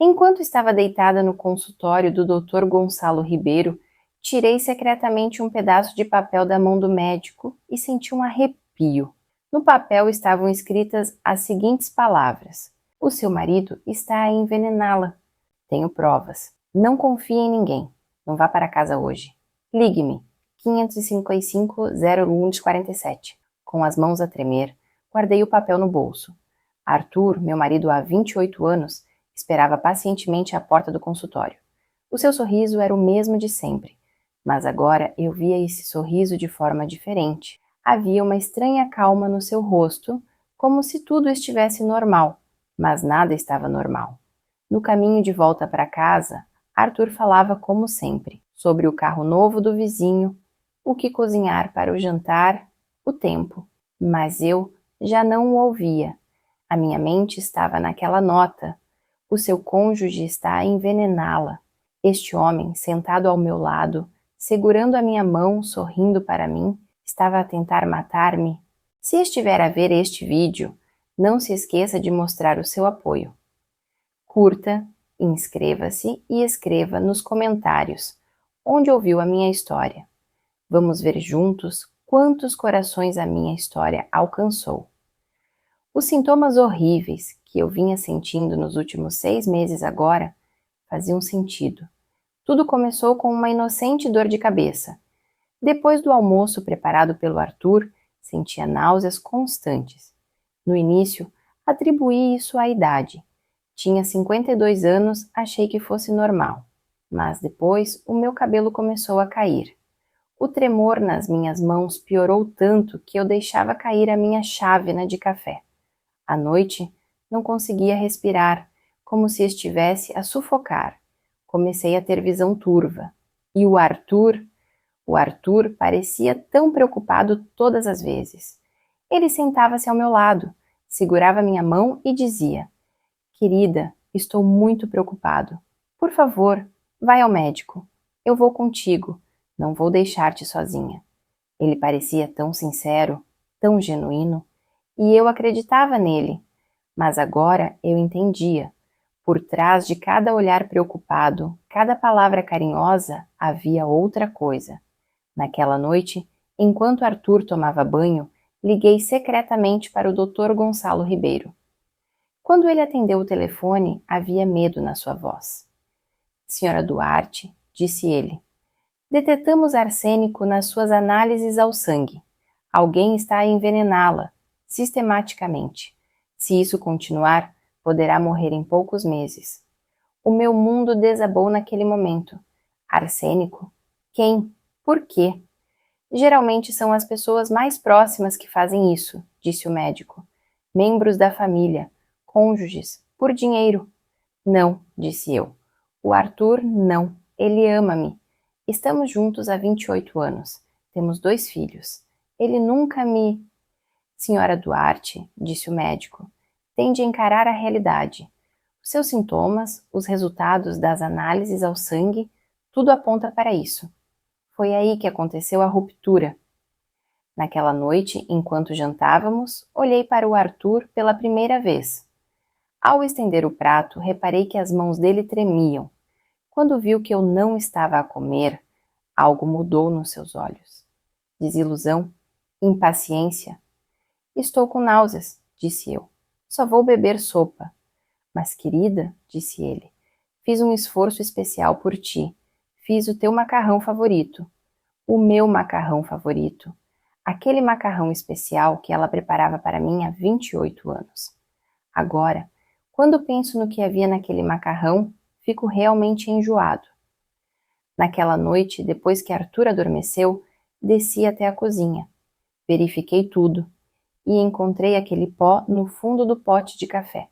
Enquanto estava deitada no consultório do Dr. Gonçalo Ribeiro, tirei secretamente um pedaço de papel da mão do médico e senti um arrepio. No papel estavam escritas as seguintes palavras: "O seu marido está a envenená-la. Tenho provas. Não confie em ninguém. Não vá para casa hoje. Ligue-me. 555-01-47." Com as mãos a tremer, guardei o papel no bolso. Arthur, meu marido há 28 anos, esperava pacientemente à porta do consultório. O seu sorriso era o mesmo de sempre, mas agora eu via esse sorriso de forma diferente. Havia uma estranha calma no seu rosto, como se tudo estivesse normal, mas nada estava normal. No caminho de volta para casa, Arthur falava como sempre, sobre o carro novo do vizinho, o que cozinhar para o jantar, o tempo. Mas eu já não o ouvia. A minha mente estava naquela nota. O seu cônjuge está a envenená-la. Este homem, sentado ao meu lado, segurando a minha mão, sorrindo para mim, estava a tentar matar-me. Se estiver a ver este vídeo, não se esqueça de mostrar o seu apoio. Curta, inscreva-se e escreva nos comentários onde ouviu a minha história. Vamos ver juntos quantos corações a minha história alcançou. Os sintomas horríveis que eu vinha sentindo nos últimos 6 meses agora faziam sentido. Tudo começou com uma inocente dor de cabeça. Depois do almoço preparado pelo Arthur, sentia náuseas constantes. No início, atribuí isso à idade. Tinha 52 anos, achei que fosse normal. Mas depois, o meu cabelo começou a cair. O tremor nas minhas mãos piorou tanto que eu deixava cair a minha chávena de café. À noite, não conseguia respirar, como se estivesse a sufocar. Comecei a ter visão turva. E o Arthur parecia tão preocupado todas as vezes. Ele sentava-se ao meu lado, segurava minha mão e dizia: "Querida, estou muito preocupado. Por favor, vai ao médico. Eu vou contigo. Não vou deixar-te sozinha." Ele parecia tão sincero, tão genuíno, e eu acreditava nele. Mas agora eu entendia. Por trás de cada olhar preocupado, cada palavra carinhosa, havia outra coisa. Naquela noite, enquanto Arthur tomava banho, liguei secretamente para o Dr. Gonçalo Ribeiro. Quando ele atendeu o telefone, havia medo na sua voz. "Senhora Duarte", disse ele, "detectamos arsênico nas suas análises ao sangue. Alguém está a envenená-la, sistematicamente. Se isso continuar, poderá morrer em poucos meses." O meu mundo desabou naquele momento. Arsênico? Quem? Por quê? "Geralmente são as pessoas mais próximas que fazem isso", disse o médico. "Membros da família, cônjuges, por dinheiro." "Não", disse eu. "O Arthur não. Ele ama-me. Estamos juntos há 28 anos. Temos 2 filhos. Ele nunca me..." "Senhora Duarte", disse o médico, "tem de encarar a realidade. Os seus sintomas, os resultados das análises ao sangue, tudo aponta para isso. Foi aí que aconteceu a ruptura." Naquela noite, enquanto jantávamos, olhei para o Arthur pela primeira vez. Ao estender o prato, reparei que as mãos dele tremiam. Quando viu que eu não estava a comer, algo mudou nos seus olhos. Desilusão? Impaciência? "Estou com náuseas", disse eu. "Só vou beber sopa." "Mas, querida", disse ele, "fiz um esforço especial por ti. Fiz o teu macarrão favorito." O meu macarrão favorito. Aquele macarrão especial que ela preparava para mim há 28 anos. Agora, quando penso no que havia naquele macarrão, fico realmente enjoado. Naquela noite, depois que Arthur adormeceu, desci até a cozinha. Verifiquei tudo e encontrei aquele pó no fundo do pote de café.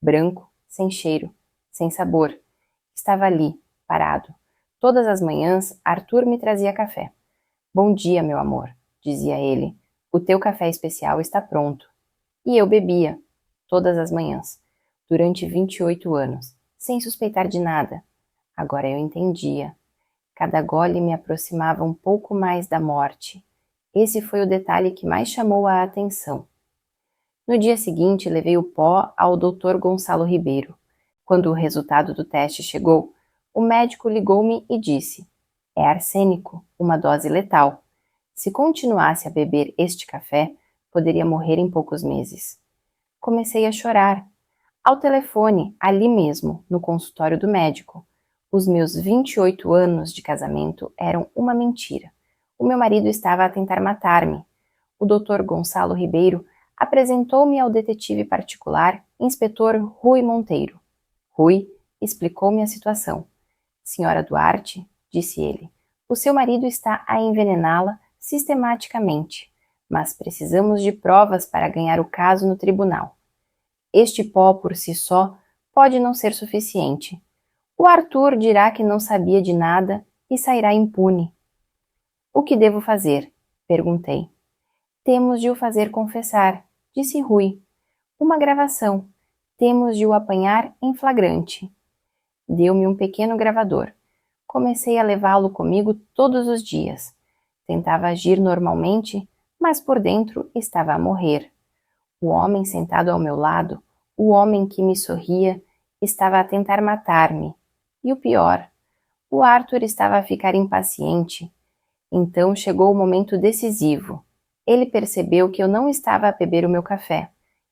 Branco, sem cheiro, sem sabor. Estava ali, parado. Todas as manhãs, Arthur me trazia café. "Bom dia, meu amor", dizia ele. "O teu café especial está pronto." E eu bebia, todas as manhãs, durante 28 anos, sem suspeitar de nada. Agora eu entendia. Cada gole me aproximava um pouco mais da morte. Esse foi o detalhe que mais chamou a atenção. No dia seguinte, levei o pó ao Dr. Gonçalo Ribeiro. Quando o resultado do teste chegou, o médico ligou-me e disse: é arsênico, uma dose letal. Se continuasse a beber este café, poderia morrer em poucos meses. Comecei a chorar. Ao telefone, ali mesmo, no consultório do médico. Os meus 28 anos de casamento eram uma mentira. O meu marido estava a tentar matar-me. O Dr. Gonçalo Ribeiro apresentou-me ao detetive particular, inspetor Rui Monteiro. Rui explicou-me a situação. Senhora Duarte, disse ele, o seu marido está a envenená-la sistematicamente, mas precisamos de provas para ganhar o caso no tribunal. Este pó por si só pode não ser suficiente. O Arthur dirá que não sabia de nada e sairá impune. O que devo fazer? Perguntei. Temos de o fazer confessar, disse Rui. Uma gravação. Temos de o apanhar em flagrante. Deu-me um pequeno gravador. Comecei a levá-lo comigo todos os dias. Tentava agir normalmente, mas por dentro estava a morrer. O homem sentado ao meu lado, o homem que me sorria, estava a tentar matar-me. E o pior, o Arthur estava a ficar impaciente. Então chegou o momento decisivo. Ele percebeu que eu não estava a beber o meu café.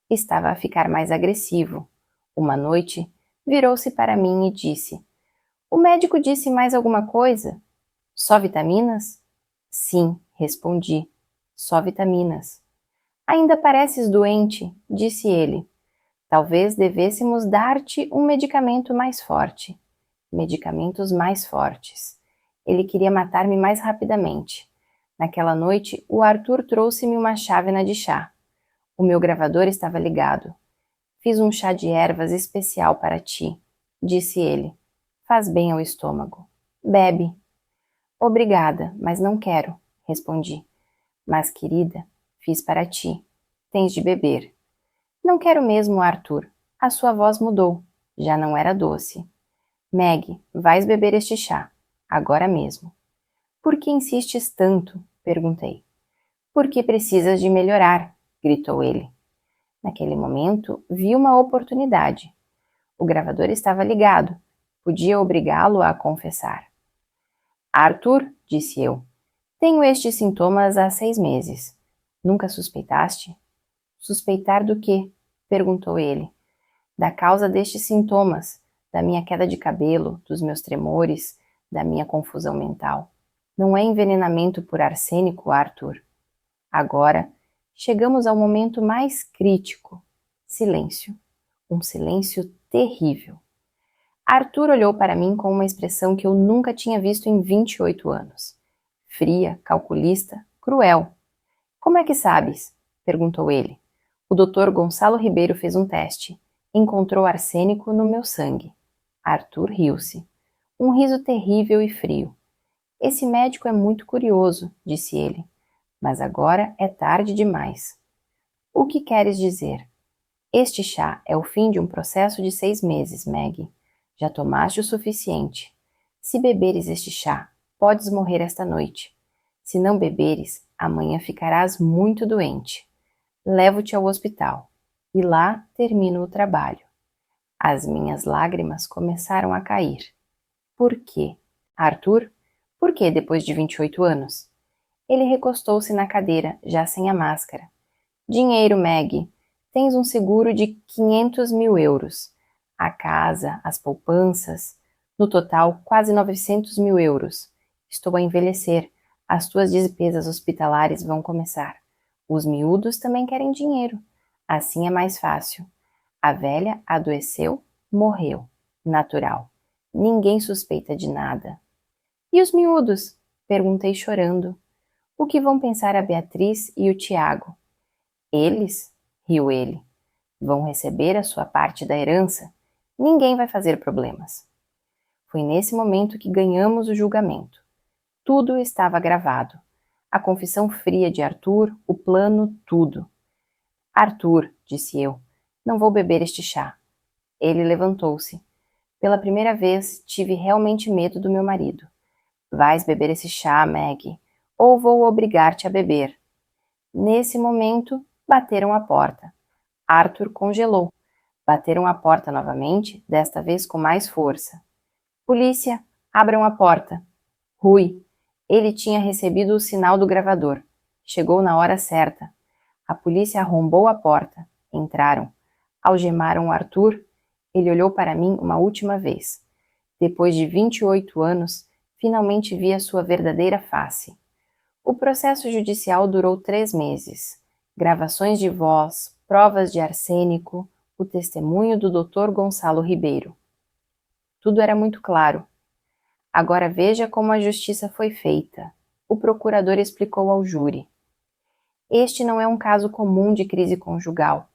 Estava a ficar mais agressivo. Uma noite, virou-se para mim e disse: o médico disse mais alguma coisa? Só vitaminas? Sim, respondi. Só vitaminas. Ainda pareces doente, disse ele. Talvez devêssemos dar-te um medicamento mais forte. Medicamentos mais fortes. Ele queria matar-me mais rapidamente. Naquela noite, o Arthur trouxe-me uma chávena de chá. O meu gravador estava ligado. Fiz um chá de ervas especial para ti, disse ele. Faz bem ao estômago. Bebe. Obrigada, mas não quero, respondi. Mas, querida, fiz para ti. Tens de beber. Não quero mesmo, Arthur. A sua voz mudou. Já não era doce. Meg, vais beber este chá. Agora mesmo. Por que insistes tanto? Perguntei. Porque precisas de melhorar, gritou ele. Naquele momento, vi uma oportunidade. O gravador estava ligado. Podia obrigá-lo a confessar. Arthur, disse eu, tenho estes sintomas há 6 meses. Nunca suspeitaste? Suspeitar do quê? Perguntou ele. Da causa destes sintomas, da minha queda de cabelo, dos meus tremores, da minha confusão mental. Não é envenenamento por arsênico, Arthur. Agora, chegamos ao momento mais crítico. Silêncio. Um silêncio terrível. Arthur olhou para mim com uma expressão que eu nunca tinha visto em 28 anos. Fria, calculista, cruel. Como é que sabes? Perguntou ele. O Dr. Gonçalo Ribeiro fez um teste. Encontrou arsênico no meu sangue. Arthur riu-se. Um riso terrível e frio. Esse médico é muito curioso, disse ele. Mas agora é tarde demais. O que queres dizer? Este chá é o fim de um processo de 6 meses, Meg. Já tomaste o suficiente. Se beberes este chá, podes morrer esta noite. Se não beberes, amanhã ficarás muito doente. Levo-te ao hospital. E lá termino o trabalho. As minhas lágrimas começaram a cair. Por quê? Arthur? Por que depois de 28 anos? Ele recostou-se na cadeira, já sem a máscara. Dinheiro, Meg. Tens um seguro de 500 mil euros. A casa, as poupanças. No total, quase 900 mil euros. Estou a envelhecer. As tuas despesas hospitalares vão começar. Os miúdos também querem dinheiro. Assim é mais fácil. A velha adoeceu, morreu. Natural. Ninguém suspeita de nada. E os miúdos? Perguntei chorando. O que vão pensar a Beatriz e o Tiago? Eles? Riu ele. Vão receber a sua parte da herança. Ninguém vai fazer problemas. Foi nesse momento que ganhamos o julgamento. Tudo estava gravado. A confissão fria de Arthur, o plano, tudo. Arthur, disse eu, não vou beber este chá. Ele levantou-se. Pela primeira vez, tive realmente medo do meu marido. Vais beber esse chá, Meg, ou vou obrigar-te a beber. Nesse momento, bateram à porta. Arthur congelou. Bateram a porta novamente, desta vez com mais força. Polícia, abram a porta. Rui. Ele tinha recebido o sinal do gravador. Chegou na hora certa. A polícia arrombou a porta. Entraram. Algemaram o Arthur. Ele olhou para mim uma última vez. Depois de 28 anos, finalmente vi a sua verdadeira face. O processo judicial durou 3 meses. Gravações de voz, provas de arsênico, o testemunho do Dr. Gonçalo Ribeiro. Tudo era muito claro. Agora veja como a justiça foi feita. O procurador explicou ao júri. Este não é um caso comum de crise conjugal.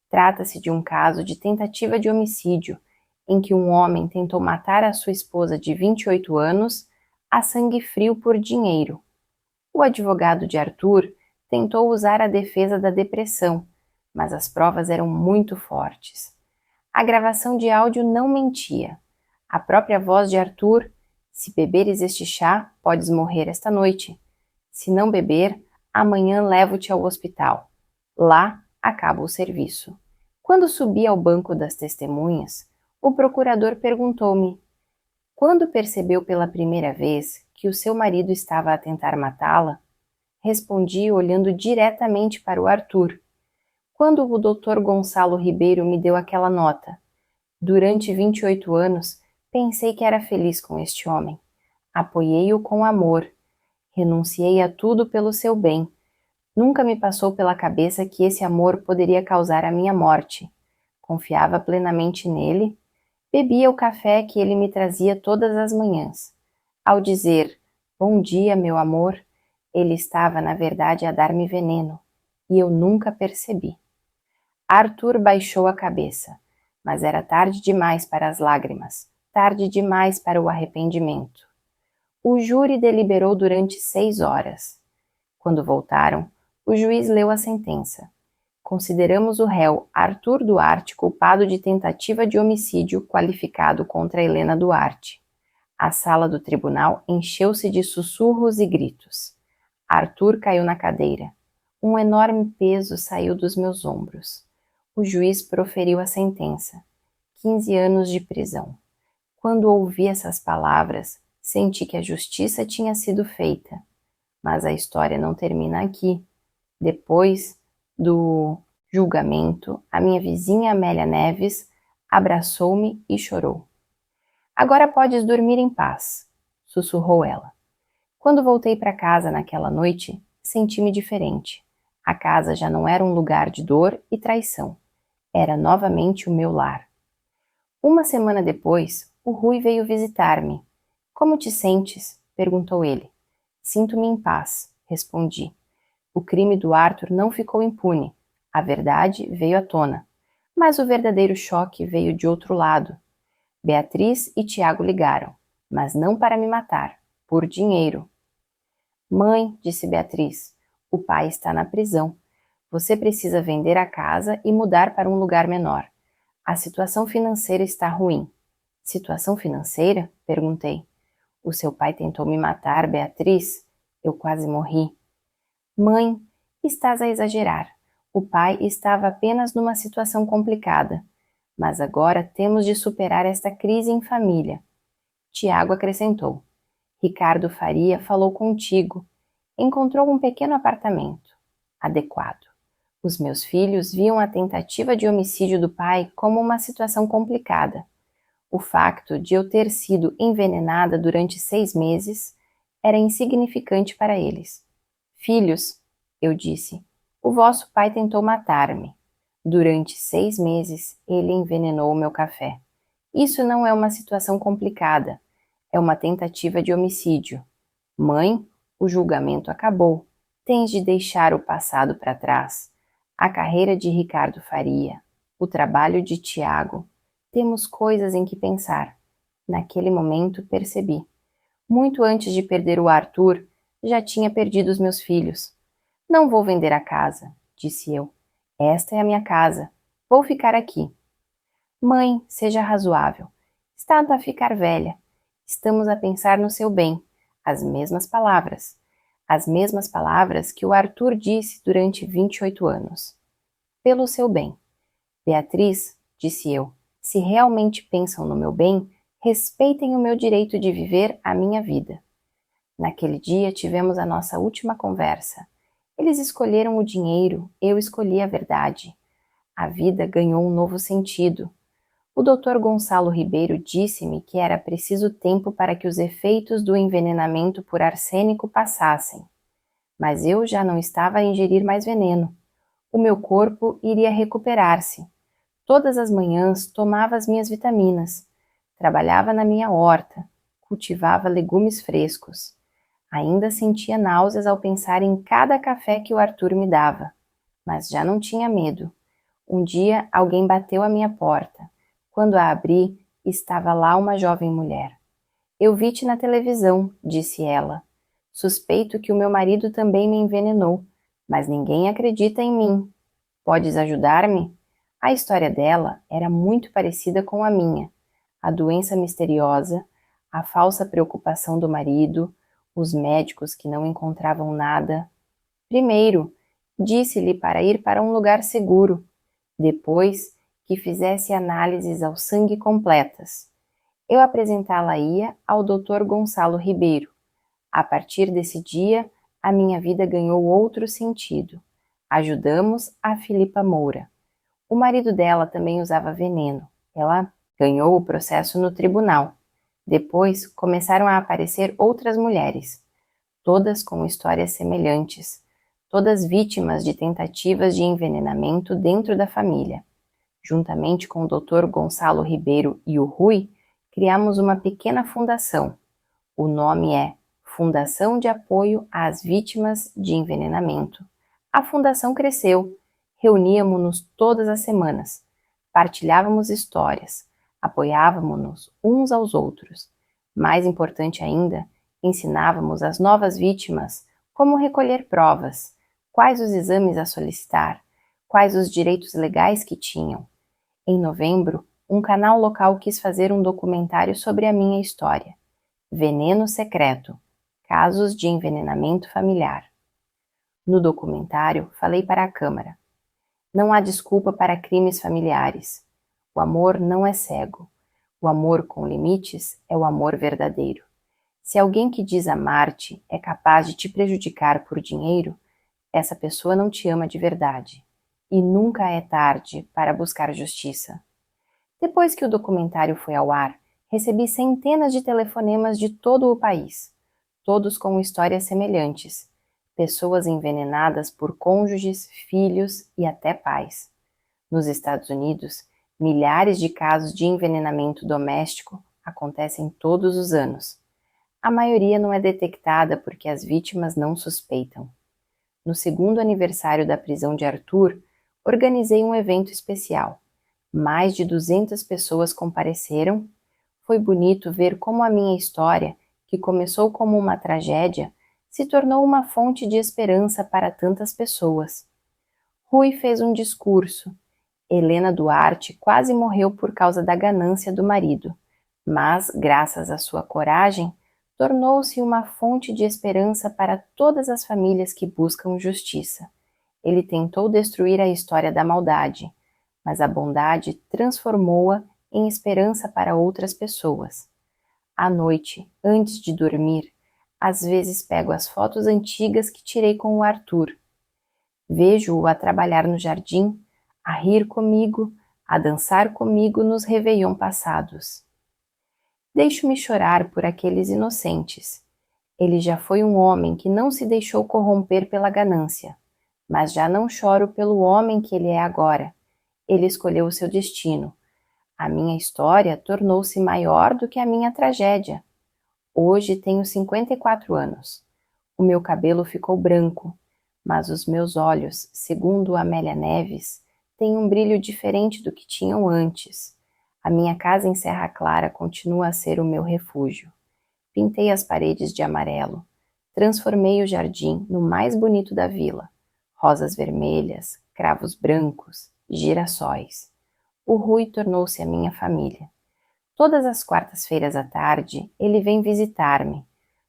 Trata-se de um caso de tentativa de homicídio, em que um homem tentou matar a sua esposa de 28 anos a sangue frio por dinheiro. O advogado de Arthur tentou usar a defesa da depressão, mas as provas eram muito fortes. A gravação de áudio não mentia. A própria voz de Arthur: se beberes este chá, podes morrer esta noite. Se não beber, amanhã levo-te ao hospital. Lá acaba o serviço. Quando subi ao banco das testemunhas, o procurador perguntou-me: quando percebeu pela primeira vez que o seu marido estava a tentar matá-la? Respondi olhando diretamente para o Arthur. Quando o Dr. Gonçalo Ribeiro me deu aquela nota. Durante 28 anos, pensei que era feliz com este homem. Apoiei-o com amor. Renunciei a tudo pelo seu bem. Nunca me passou pela cabeça que esse amor poderia causar a minha morte. Confiava plenamente nele. Bebia o café que ele me trazia todas as manhãs. Ao dizer, bom dia, meu amor, ele estava, na verdade, a dar-me veneno. E eu nunca percebi. Arthur baixou a cabeça, mas era tarde demais para as lágrimas, tarde demais para o arrependimento. O júri deliberou durante 6 horas. Quando voltaram, o juiz leu a sentença. Consideramos o réu Arthur Duarte culpado de tentativa de homicídio qualificado contra Helena Duarte. A sala do tribunal encheu-se de sussurros e gritos. Arthur caiu na cadeira. Um enorme peso saiu dos meus ombros. O juiz proferiu a sentença. 15 anos de prisão. Quando ouvi essas palavras, senti que a justiça tinha sido feita. Mas a história não termina aqui. Depois do julgamento, a minha vizinha Amélia Neves abraçou-me e chorou. Agora podes dormir em paz, sussurrou ela. Quando voltei para casa naquela noite, senti-me diferente. A casa já não era um lugar de dor e traição. Era novamente o meu lar. Uma semana depois, o Rui veio visitar-me. Como te sentes? Perguntou ele. Sinto-me em paz, respondi. O crime do Arthur não ficou impune. A verdade veio à tona. Mas o verdadeiro choque veio de outro lado. Beatriz e Tiago ligaram, mas não para me matar, por dinheiro. Mãe, disse Beatriz, o pai está na prisão. Você precisa vender a casa e mudar para um lugar menor. A situação financeira está ruim. Situação financeira? Perguntei. O seu pai tentou me matar, Beatriz. Eu quase morri. Mãe, estás a exagerar. O pai estava apenas numa situação complicada. Mas agora temos de superar esta crise em família. Tiago acrescentou. Ricardo Faria falou contigo. Encontrou um pequeno apartamento. Adequado. Os meus filhos viam a tentativa de homicídio do pai como uma situação complicada. O facto de eu ter sido envenenada durante 6 meses era insignificante para eles. Filhos, eu disse, o vosso pai tentou matar-me. Durante 6 meses, ele envenenou o meu café. Isso não é uma situação complicada. É uma tentativa de homicídio. Mãe, o julgamento acabou. Tens de deixar o passado para trás. A carreira de Ricardo Faria, o trabalho de Tiago. Temos coisas em que pensar. Naquele momento percebi. Muito antes de perder o Arthur, já tinha perdido os meus filhos. Não vou vender a casa, disse eu. Esta é a minha casa. Vou ficar aqui. Mãe, seja razoável. Está a ficar velha. Estamos a pensar no seu bem. As mesmas palavras. As mesmas palavras que o Arthur disse durante 28 anos. Pelo seu bem. Beatriz, disse eu. Se realmente pensam no meu bem, respeitem o meu direito de viver a minha vida. Naquele dia tivemos a nossa última conversa. Eles escolheram o dinheiro, eu escolhi a verdade. A vida ganhou um novo sentido. O Dr. Gonçalo Ribeiro disse-me que era preciso tempo para que os efeitos do envenenamento por arsênico passassem. Mas eu já não estava a ingerir mais veneno. O meu corpo iria recuperar-se. Todas as manhãs tomava as minhas vitaminas. Trabalhava na minha horta. Cultivava legumes frescos. Ainda sentia náuseas ao pensar em cada café que o Arthur me dava. Mas já não tinha medo. Um dia alguém bateu à minha porta. Quando a abri, estava lá uma jovem mulher. Eu vi-te na televisão, disse ela. Suspeito que o meu marido também me envenenou, mas ninguém acredita em mim. Podes ajudar-me? A história dela era muito parecida com a minha. A doença misteriosa, a falsa preocupação do marido, os médicos que não encontravam nada. Primeiro, disse-lhe para ir para um lugar seguro. Depois, que fizesse análises ao sangue completas. Eu apresentá-la-ia ao Dr. Gonçalo Ribeiro. A partir desse dia, a minha vida ganhou outro sentido. Ajudamos a Filipa Moura. O marido dela também usava veneno. Ela ganhou o processo no tribunal. Depois, começaram a aparecer outras mulheres, todas com histórias semelhantes, todas vítimas de tentativas de envenenamento dentro da família. Juntamente com o Dr. Gonçalo Ribeiro e o Rui, criamos uma pequena fundação. O nome é Fundação de Apoio às Vítimas de Envenenamento. A fundação cresceu, reuníamos-nos todas as semanas, partilhávamos histórias, apoiávamos-nos uns aos outros. Mais importante ainda, ensinávamos às novas vítimas como recolher provas, quais os exames a solicitar, quais os direitos legais que tinham. Em novembro, um canal local quis fazer um documentário sobre a minha história. Veneno Secreto, Casos de Envenenamento Familiar. No documentário, falei para a Câmara. Não há desculpa para crimes familiares. O amor não é cego. O amor com limites é o amor verdadeiro. Se alguém que diz amar-te é capaz de te prejudicar por dinheiro, essa pessoa não te ama de verdade. E nunca é tarde para buscar justiça. Depois que o documentário foi ao ar, recebi centenas de telefonemas de todo o país, todos com histórias semelhantes, pessoas envenenadas por cônjuges, filhos e até pais. Nos Estados Unidos, milhares de casos de envenenamento doméstico acontecem todos os anos. A maioria não é detectada porque as vítimas não suspeitam. No segundo aniversário da prisão de Arthur, organizei um evento especial. Mais de 200 pessoas compareceram. Foi bonito ver como a minha história, que começou como uma tragédia, se tornou uma fonte de esperança para tantas pessoas. Rui fez um discurso. Helena Duarte quase morreu por causa da ganância do marido, mas, graças à sua coragem, tornou-se uma fonte de esperança para todas as famílias que buscam justiça. Ele tentou destruir a história da maldade, mas a bondade transformou-a em esperança para outras pessoas. À noite, antes de dormir, às vezes pego as fotos antigas que tirei com o Arthur. Vejo-o a trabalhar no jardim, a rir comigo, a dançar comigo nos réveillon passados. Deixo-me chorar por aqueles inocentes. Ele já foi um homem que não se deixou corromper pela ganância, mas já não choro pelo homem que ele é agora. Ele escolheu o seu destino. A minha história tornou-se maior do que a minha tragédia. Hoje tenho 54 anos. O meu cabelo ficou branco, mas os meus olhos, segundo Amélia Neves, têm um brilho diferente do que tinham antes. A minha casa em Serra Clara continua a ser o meu refúgio. Pintei as paredes de amarelo. Transformei o jardim no mais bonito da vila. Rosas vermelhas, cravos brancos, girassóis. O Rui tornou-se a minha família. Todas as quartas-feiras à tarde, ele vem visitar-me.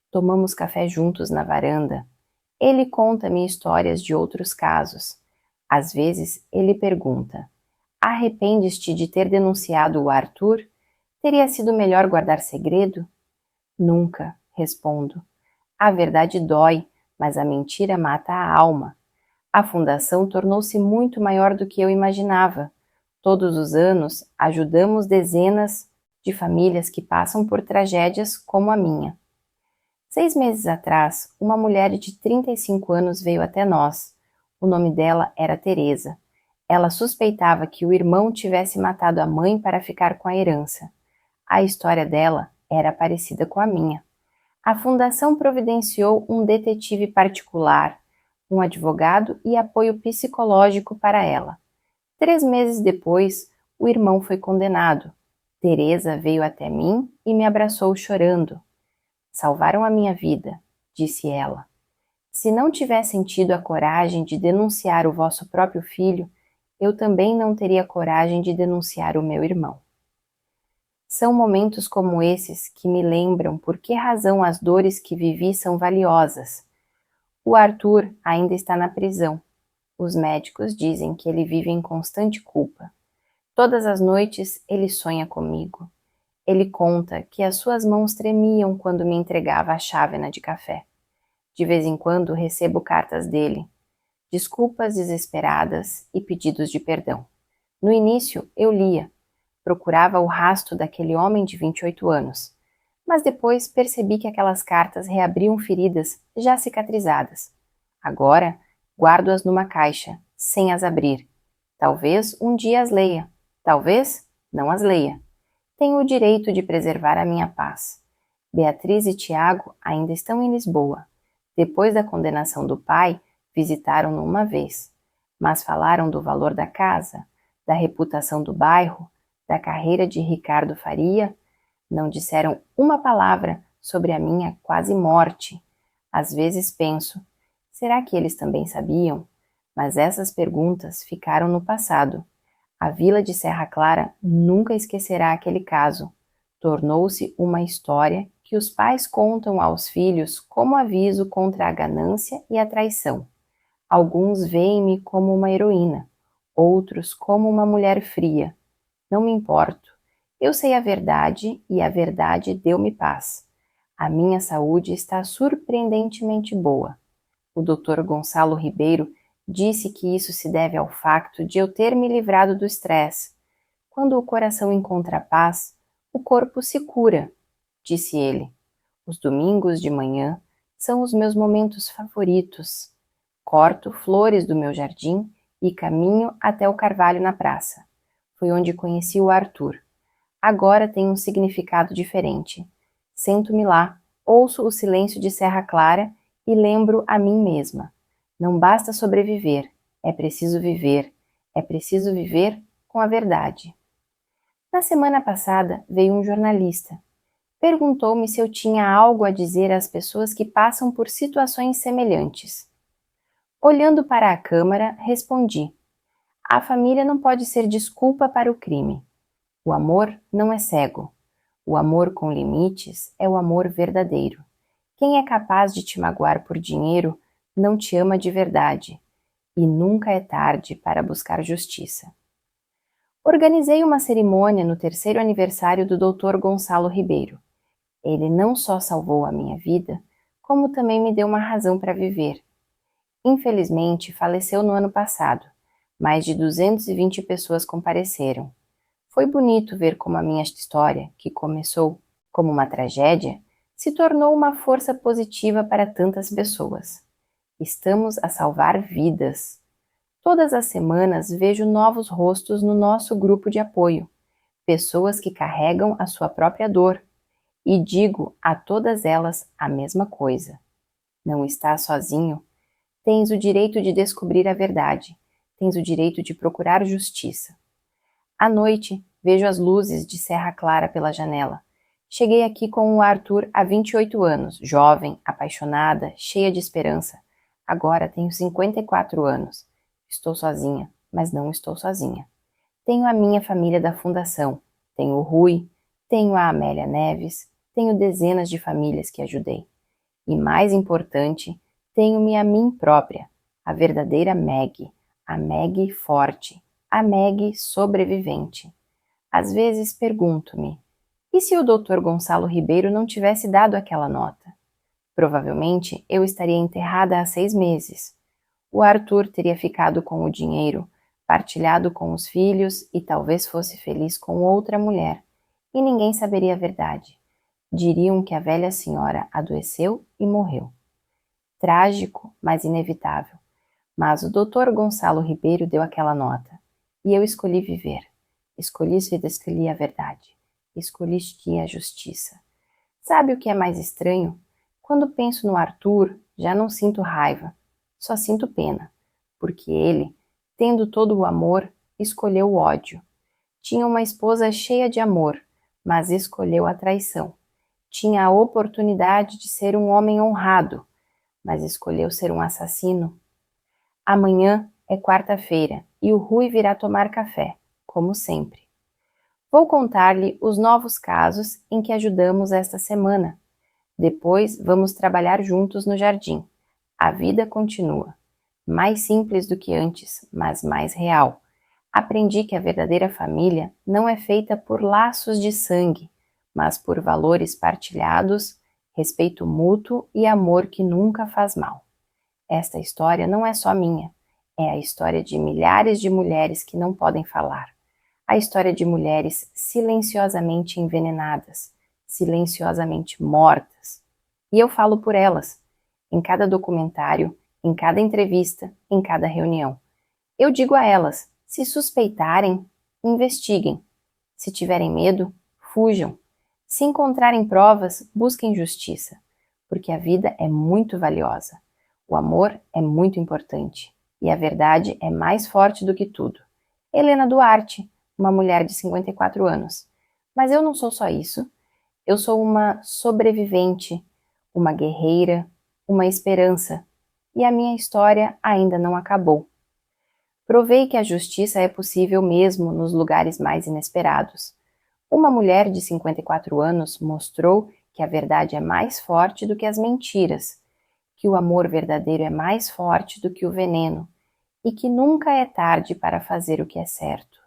Tomamos café juntos na varanda. Ele conta-me histórias de outros casos. Às vezes, ele pergunta: Arrependes-te de ter denunciado o Arthur? Teria sido melhor guardar segredo? Nunca, respondo. A verdade dói, mas a mentira mata a alma. A fundação tornou-se muito maior do que eu imaginava. Todos os anos, ajudamos dezenas de famílias que passam por tragédias como a minha. 6 meses atrás, uma mulher de 35 anos veio até nós. O nome dela era Teresa. Ela suspeitava que o irmão tivesse matado a mãe para ficar com a herança. A história dela era parecida com a minha. A fundação providenciou um detetive particular, um advogado e apoio psicológico para ela. 3 meses depois, o irmão foi condenado. Teresa veio até mim e me abraçou chorando. Salvaram a minha vida, disse ela. Se não tivessem tido a coragem de denunciar o vosso próprio filho, eu também não teria coragem de denunciar o meu irmão. São momentos como esses que me lembram por que razão as dores que vivi são valiosas. O Arthur ainda está na prisão. Os médicos dizem que ele vive em constante culpa. Todas as noites ele sonha comigo. Ele conta que as suas mãos tremiam quando me entregava a chávena de café. De vez em quando recebo cartas dele, desculpas desesperadas e pedidos de perdão. No início eu lia, procurava o rastro daquele homem de 28 anos, mas depois percebi que aquelas cartas reabriam feridas já cicatrizadas. Agora guardo-as numa caixa, sem as abrir. Talvez um dia as leia, talvez não as leia. Tenho o direito de preservar a minha paz. Beatriz e Tiago ainda estão em Lisboa. Depois da condenação do pai, visitaram-no uma vez, mas falaram do valor da casa, da reputação do bairro, da carreira de Ricardo Faria. Não disseram uma palavra sobre a minha quase morte. Às vezes penso, será que eles também sabiam? Mas essas perguntas ficaram no passado. A vila de Serra Clara nunca esquecerá aquele caso. Tornou-se uma história que os pais contam aos filhos como aviso contra a ganância e a traição. Alguns veem-me como uma heroína, outros como uma mulher fria. Não me importo. Eu sei a verdade e a verdade deu-me paz. A minha saúde está surpreendentemente boa. O Dr. Gonçalo Ribeiro disse que isso se deve ao facto de eu ter me livrado do estresse. Quando o coração encontra paz, o corpo se cura, disse ele. Os domingos de manhã são os meus momentos favoritos. Corto flores do meu jardim e caminho até o carvalho na praça. Foi onde conheci o Arthur. Agora tem um significado diferente. Sento-me lá, ouço o silêncio de Serra Clara e lembro a mim mesma. Não basta sobreviver, é preciso viver. É preciso viver com a verdade. Na semana passada veio um jornalista. Perguntou-me se eu tinha algo a dizer às pessoas que passam por situações semelhantes. Olhando para a câmara, respondi: a família não pode ser desculpa para o crime. O amor não é cego. O amor com limites é o amor verdadeiro. Quem é capaz de te magoar por dinheiro não te ama de verdade. E nunca é tarde para buscar justiça. Organizei uma cerimônia no 3º aniversário do Dr. Gonçalo Ribeiro. Ele não só salvou a minha vida, como também me deu uma razão para viver. Infelizmente, faleceu no ano passado. Mais de 220 pessoas compareceram. Foi bonito ver como a minha história, que começou como uma tragédia, se tornou uma força positiva para tantas pessoas. Estamos a salvar vidas. Todas as semanas vejo novos rostos no nosso grupo de apoio, pessoas que carregam a sua própria dor, e digo a todas elas a mesma coisa. Não estás sozinho. Tens o direito de descobrir a verdade. Tens o direito de procurar justiça. À noite, vejo as luzes de Serra Clara pela janela. Cheguei aqui com o Arthur há 28 anos, jovem, apaixonada, cheia de esperança. Agora tenho 54 anos. Estou sozinha, mas não estou sozinha. Tenho a minha família da fundação. Tenho o Rui, tenho a Amélia Neves, tenho dezenas de famílias que ajudei. E mais importante, tenho-me a mim própria, a verdadeira Meg, a Meg forte, a Meg sobrevivente. Às vezes pergunto-me, e se o Dr. Gonçalo Ribeiro não tivesse dado aquela nota? Provavelmente eu estaria enterrada há 6 meses. O Arthur teria ficado com o dinheiro, partilhado com os filhos e talvez fosse feliz com outra mulher. E ninguém saberia a verdade. Diriam que a velha senhora adoeceu e morreu. Trágico, mas inevitável. Mas o Dr. Gonçalo Ribeiro deu aquela nota. E eu escolhi viver. Escolhi a verdade. Escolhi a justiça. Sabe o que é mais estranho? Quando penso no Arthur, já não sinto raiva. Só sinto pena. Porque ele, tendo todo o amor, escolheu o ódio. Tinha uma esposa cheia de amor, mas escolheu a traição. Tinha a oportunidade de ser um homem honrado, mas escolheu ser um assassino. Amanhã é quarta-feira e o Rui virá tomar café, como sempre. Vou contar-lhe os novos casos em que ajudamos esta semana. Depois vamos trabalhar juntos no jardim. A vida continua. Mais simples do que antes, mas mais real. Aprendi que a verdadeira família não é feita por laços de sangue, mas por valores partilhados, respeito mútuo e amor que nunca faz mal. Esta história não é só minha, é a história de milhares de mulheres que não podem falar. A história de mulheres silenciosamente envenenadas, silenciosamente mortas. E eu falo por elas, em cada documentário, em cada entrevista, em cada reunião. Eu digo a elas, se suspeitarem, investiguem. Se tiverem medo, fujam. Se encontrarem provas, busquem justiça, porque a vida é muito valiosa. O amor é muito importante e a verdade é mais forte do que tudo. Helena Duarte, uma mulher de 54 anos. Mas eu não sou só isso. Eu sou uma sobrevivente, uma guerreira, uma esperança. E a minha história ainda não acabou. Provei que a justiça é possível mesmo nos lugares mais inesperados. Uma mulher de 54 anos mostrou que a verdade é mais forte do que as mentiras, que o amor verdadeiro é mais forte do que o veneno e que nunca é tarde para fazer o que é certo.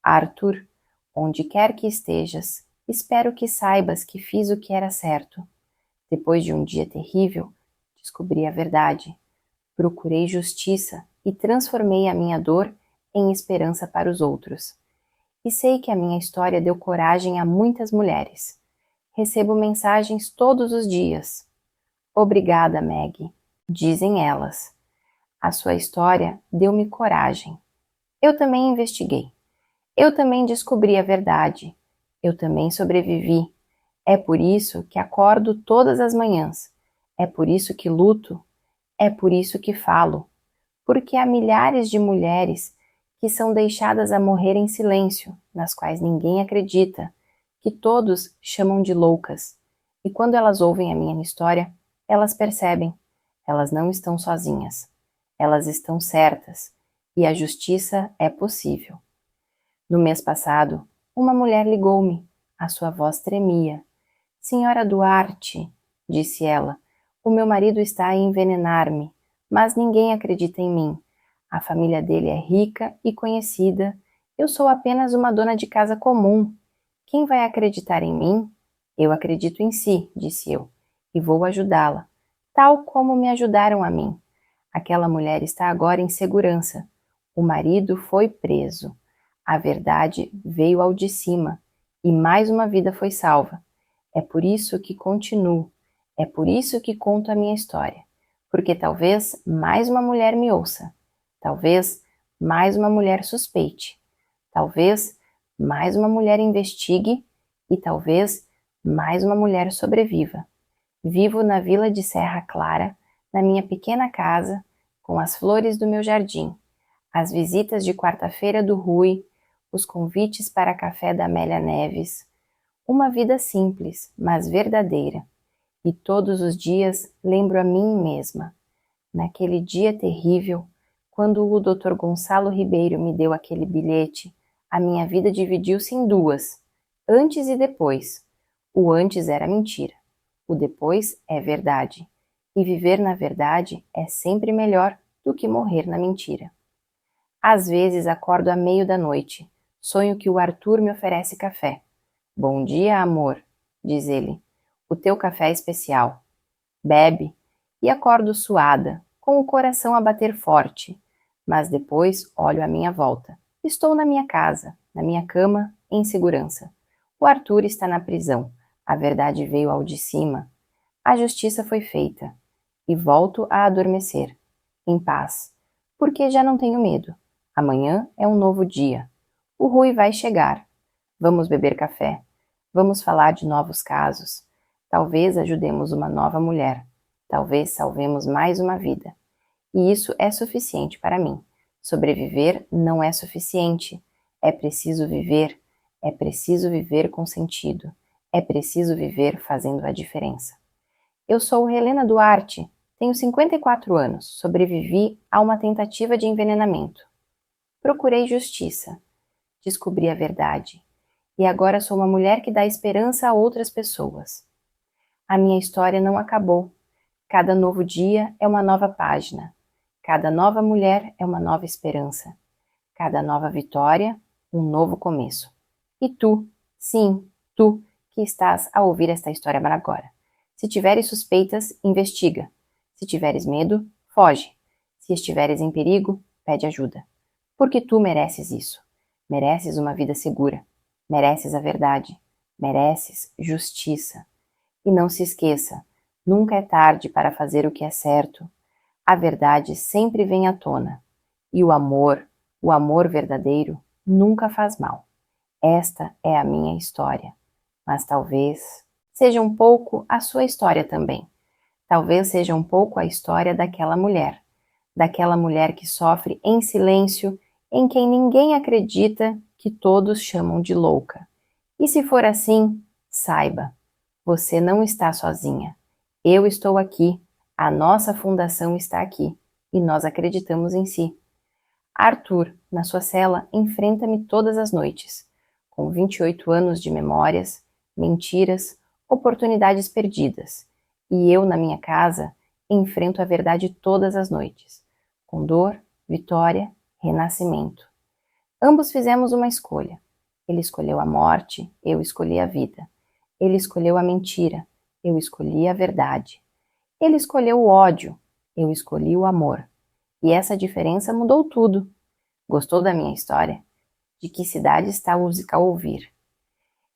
Arthur, onde quer que estejas, espero que saibas que fiz o que era certo. Depois de um dia terrível, descobri a verdade. Procurei justiça e transformei a minha dor em esperança para os outros. E sei que a minha história deu coragem a muitas mulheres. Recebo mensagens todos os dias. Obrigada, Meg, dizem elas. A sua história deu-me coragem. Eu também investiguei. Eu também descobri a verdade. Eu também sobrevivi. É por isso que acordo todas as manhãs. É por isso que luto. É por isso que falo. Porque há milhares de mulheres que são deixadas a morrer em silêncio, nas quais ninguém acredita, que todos chamam de loucas. E quando elas ouvem a minha história, elas percebem, elas não estão sozinhas. Elas estão certas, e a justiça é possível. No mês passado, uma mulher ligou-me. A sua voz tremia. Senhora Duarte, disse ela, o meu marido está a envenenar-me, mas ninguém acredita em mim. A família dele é rica e conhecida. Eu sou apenas uma dona de casa comum. Quem vai acreditar em mim? Eu acredito em si, disse eu, e vou ajudá-la, tal como me ajudaram a mim. Aquela mulher está agora em segurança. O marido foi preso. A verdade veio ao de cima, e mais uma vida foi salva. É por isso que continuo. É por isso que conto a minha história. Porque talvez mais uma mulher me ouça. Talvez mais uma mulher suspeite. Talvez mais uma mulher investigue e talvez mais uma mulher sobreviva. Vivo na vila de Serra Clara, na minha pequena casa, com as flores do meu jardim, as visitas de quarta-feira do Rui, os convites para café da Amélia Neves. Uma vida simples, mas verdadeira. E todos os dias lembro a mim mesma. Naquele dia terrível, quando o Dr. Gonçalo Ribeiro me deu aquele bilhete, a minha vida dividiu-se em duas, antes e depois. O antes era mentira, o depois é verdade. E viver na verdade é sempre melhor do que morrer na mentira. Às vezes acordo à meio da noite. Sonho que o Arthur me oferece café. Bom dia, amor, diz ele. O teu café é especial. Bebe. E acordo suada, com o coração a bater forte. Mas depois olho à minha volta. Estou na minha casa, na minha cama, em segurança. O Arthur está na prisão. A verdade veio ao de cima. A justiça foi feita. E volto a adormecer, em paz, porque já não tenho medo. Amanhã é um novo dia. O Rui vai chegar. Vamos beber café. Vamos falar de novos casos. Talvez ajudemos uma nova mulher. Talvez salvemos mais uma vida. E isso é suficiente para mim. Sobreviver não é suficiente. É preciso viver. É preciso viver com sentido. É preciso viver fazendo a diferença. Eu sou Helena Duarte, tenho 54 anos, sobrevivi a uma tentativa de envenenamento. Procurei justiça, descobri a verdade, e agora sou uma mulher que dá esperança a outras pessoas. A minha história não acabou. Cada novo dia é uma nova página. Cada nova mulher é uma nova esperança. Cada nova vitória, um novo começo. E tu, sim, tu, que estás a ouvir esta história agora. Se tiveres suspeitas, investiga. Se tiveres medo, foge. Se estiveres em perigo, pede ajuda. Porque tu mereces isso. Mereces uma vida segura. Mereces a verdade. Mereces justiça. E não se esqueça, nunca é tarde para fazer o que é certo. A verdade sempre vem à tona. E o amor verdadeiro, nunca faz mal. Esta é a minha história. Mas talvez seja um pouco a sua história também. Talvez seja um pouco a história daquela mulher que sofre em silêncio, em quem ninguém acredita, que todos chamam de louca. E se for assim, saiba, você não está sozinha. Eu estou aqui, a nossa fundação está aqui, e nós acreditamos em si. Arthur, na sua cela, enfrenta-me todas as noites, com 28 anos de memórias, mentiras, oportunidades perdidas, e eu, na minha casa, enfrento a verdade todas as noites, com dor, vitória, renascimento. Ambos fizemos uma escolha. Ele escolheu a morte, eu escolhi a vida. Ele escolheu a mentira, eu escolhi a verdade. Ele escolheu o ódio, eu escolhi o amor. E essa diferença mudou tudo. Gostou da minha história? De que cidade está a ouvir?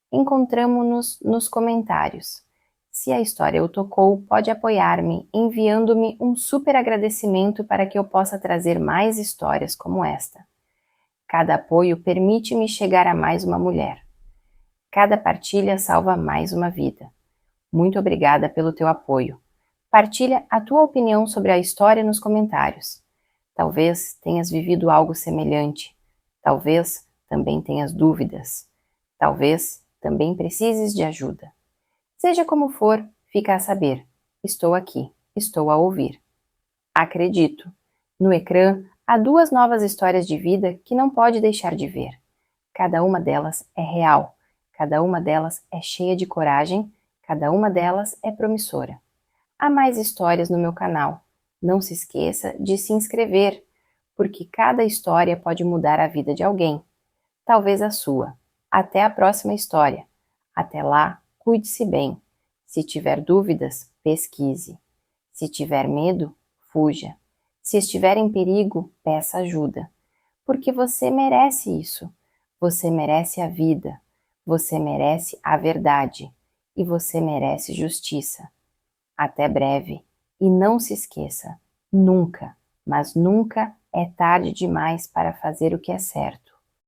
Encontramo-nos nos comentários. Se a história o tocou, pode apoiar-me enviando-me um super agradecimento para que eu possa trazer mais histórias como esta. Cada apoio permite-me chegar a mais uma mulher. Cada partilha salva mais uma vida. Muito obrigada pelo teu apoio. Partilha a tua opinião sobre a história nos comentários. Talvez tenhas vivido algo semelhante. Talvez também tenhas dúvidas. Talvez também precises de ajuda. Seja como for, fica a saber. Estou aqui, estou a ouvir. Acredito. No ecrã há 2 novas histórias de vida que não pode deixar de ver. Cada uma delas é real, cada uma delas é cheia de coragem, cada uma delas é promissora. Há mais histórias no meu canal. Não se esqueça de se inscrever, porque cada história pode mudar a vida de alguém. Talvez a sua. Até a próxima história. Até lá, cuide-se bem. Se tiver dúvidas, pesquise. Se tiver medo, fuja. Se estiver em perigo, peça ajuda. Porque você merece isso. Você merece a vida. Você merece a verdade. E você merece justiça. Até breve. E não se esqueça, nunca, mas nunca é tarde demais para fazer o que é certo.